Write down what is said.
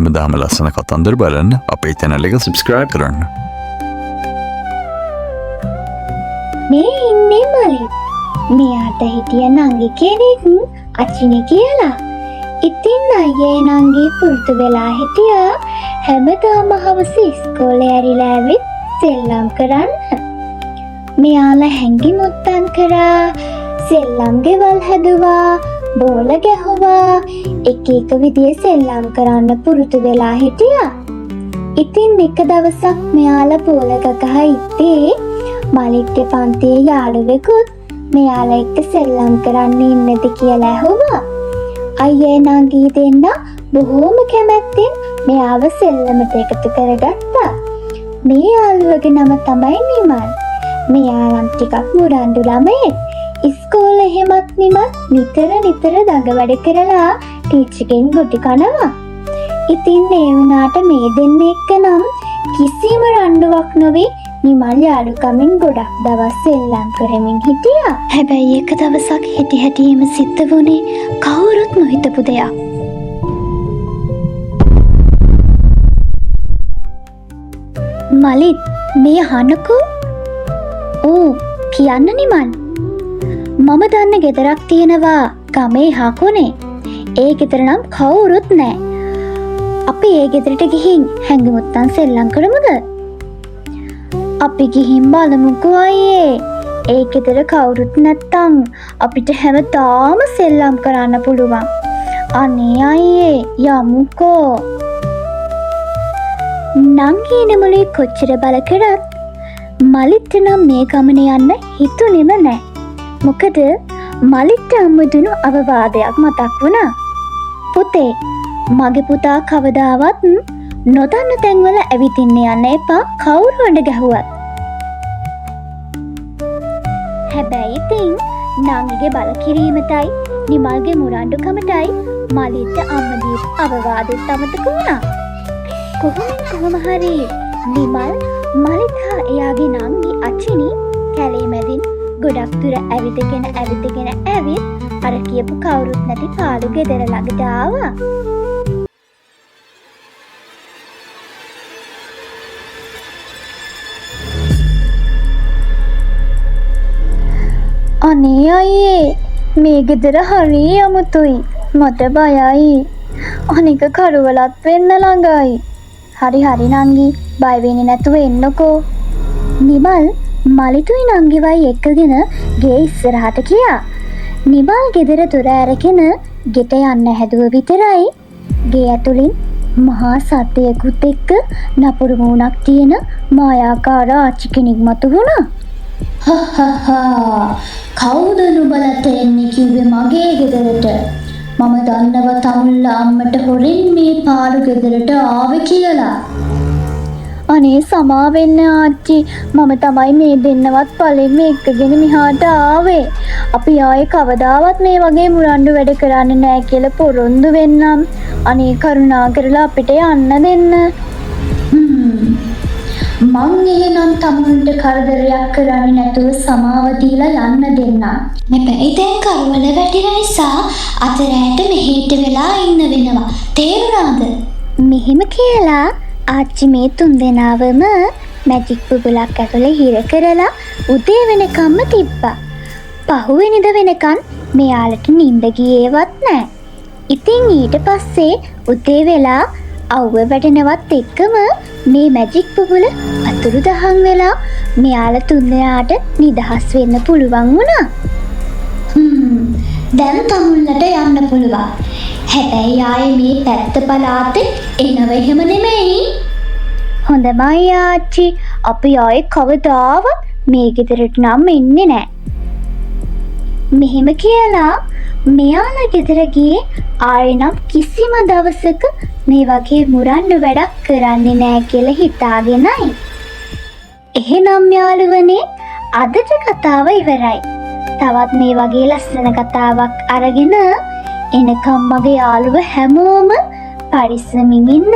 හැමදාම ලස්සන කතන්දර බලන්න අපේ channel එක subscribe කරන්න. මේ ඉන්නේ මලි. මෙයාට හිටිය නංගි කෙනෙක් අචිනි කියලා. ඉතින් අයියේ නංගි පුරුදු වෙලා හිටියා හැමදාම හවස ඉස්කෝලේ ඇරිලා ඇවිත් සෙල්ලම් කරන්න. මෙයාලා හැංගි මුත්තන් කරා, සෙල්ලම් ගෙවල් හැදුවා, බෝල ගැහුවා, එක එක විදිහේ සෙල්ලම් කරන්න පුරුදු වෙලා හිටියා. ඉතින් එක දවසක් මෙයාලා බෝල ගගහ ඉත්තේ මලික්ගේ පන්තියේ යාළුවෙකුත් මෙයාලා එක්ක සෙල්ලම් කරන්න ඉන්නද කියලා ඇහුවා. අයියේ නංගී දෙන්න බොහෝම කැමැත්තෙන් මෙයාව සෙල්ලමට එකතු කරගත්තා. මේ යාළුවගේ නම තමයි නිමල්. මෙයා නම් ටිකක් මුරණ්ඩු ළමයෙක්. ඉස්කෝලේ එහෙමත් නිමල් නිතර දඟ වැඩ කරලා ටීචර්ගෙන් ගුටි කනවා. ඉතින් ඒ වුණාට මේ දෙන්න එක්ක නම් කිසිම රණ්ඩුවක් නොවී නිමල් යාළුකමින් ගොඩක් දවස් සෙල්ලම් කරමින් හිටියා. හැබැයි එක දවසක් හැටිම සිද්ධ වුණේ කවුරුත් නොහිතපු දෙයක්. මලිත් මේ අහන්නකෝ. ඕ කියන්න නිමල්. මම දන්න ගෙදරක් තියෙනවා ගමේ හකුනේ. ඒ ගෙදර නම් කවුරුත් නෑ. අපි ඒ ගෙදරට ගිහින් හැංගිමුත්තන් සෙල්ලම් කරමුද? අපි ගිහින් බලමුකෝ අයියේ. ඒ ගෙදර කවුරුත් නැත්තම් අපිට හැමදාම සෙල්ලම් කරන්න පුළුවන්. අනේ අයියේ යමුකෝ. නංගී නෙමලුයි කොච්චර බල කරත් මලිට නම් මේ ගමන යන්න හිතුනෙම නෑ. මොකද මලිට අම්මදුණු අවවාදයක් මතක් වුණා. පුතේ, මගේ පුතා කවදාවත් නොදන්න තැන්වල ඇවිදින්න යන්න එපා කවුරු අඬ ගැහුවත්. හැබැයි ඉතින් නංගිගේ බල කිරීමටයි නිමල්ගේ මුරණ්ඩුකමටයි මලිට අම්ම දීපු අවවාදෙත් අමතක වුණා. කොහොම හරි නිමල් මලිත් හා එයාගේ නංගි අචිනි කැලේ මැදින් ගොඩක් දුර ඇවිදගෙන ඇවිත් අර කියපු කවුරුත් නැති පාළු ගෙදර ළඟට ආවා. අනේ අයියේ, මේ ගෙදර හරි අමුතුයි. මට බයයි. අනික කරුවලත් වෙන්න ළඟයි. හරි නංගි, බය වෙන්නේ නැතුව එන්නකෝ. නිමල් මලිටුයි නංගිවයි එක්කගෙන ගේ ඉස්සරහට ගියා. නිමල් ගෙදර දොර ඇරගෙන ගෙට යන්න හැදුව විතරයි ගේ ඇතුලින් මහා සත්වයෙකුත් එක්ක නපුරු මූණක් තියෙන මායාකාර ආච්චි කෙනෙක් මතුවුණා. කවුද නුඹලට එන්නේ කිව්වේ මගේ ගෙදරට? මම දන්නව තමුල්ලා අම්මට හොරෙන් මේ පාළු ගෙදරට ආවේ කියලා. අනේ සමා වෙන්න ආච්චි, මම තමයි මේ දෙන්නවත් පළෙන්ම එක්කගෙන මෙහාට ආවේ. අපි ආයේ කවදාවත් මේ වගේ මුරණ්ඩු වැඩ කරන්නේ නැහැ කියලා පොරොන්දු වෙන්නම්. අනේ කරුණා කරලා අපිට යන්න දෙන්න. මං එහෙනම් තමුන්ට කරදරයක් කරන්නේ නැතුව සමාව දීලා යන්න දෙන්නම්. හැබැයි දැන් කරවල වැටිලා නිසා අතරෑට මෙහෙට වෙලා ඉන්න වෙනවා. තේරුණාද? මෙහෙම කියලා ආච්චි මේ තුන් දෙනාවම මැජික් බුබුලක් ඇතුලේ හිර කරලා උදේ වෙනකම්ම තිබ්බා. පහුවෙනිද වෙනකන් මෙයාලට නිින්ද ගියේවත් නැහැ. ඉතින් ඊට පස්සේ උදේ වෙලා අවුව වැඩනවත් එක්කම මේ මැජික් බුබුල අතුරුදහන් වෙලා මෙයාලා තුන් දෙනාට නිදහස් වෙන්න පුළුවන් වුණා. දැන් තමුල්ලට යන්න පුළුවන්. හැබැයි ආයේ මේ පැත්ත පළාතේ එනව එහෙම නෙමෙයි. හොඳමයි ආච්චි, අපි ආයේ කවදාවත් මේ ගෙදරට නම් එන්නේ නැහැ. මෙහෙම කියලා මෙයාලා ගෙදර ගියේ ආයේ නම් කිසිම දවසක මේ වගේ මුරණ්ඩු වැඩක් කරන්නේ නැහැ කියලා හිතාගෙනයි. එහෙනම් යාළුවනේ, අදට කතාව ඉවරයි. තවත් මේ වගේ ලස්සන කතාවක් අරගෙන එනකම් මගේ යාළුව හැමෝම පරිස්සමින් ඉන්න.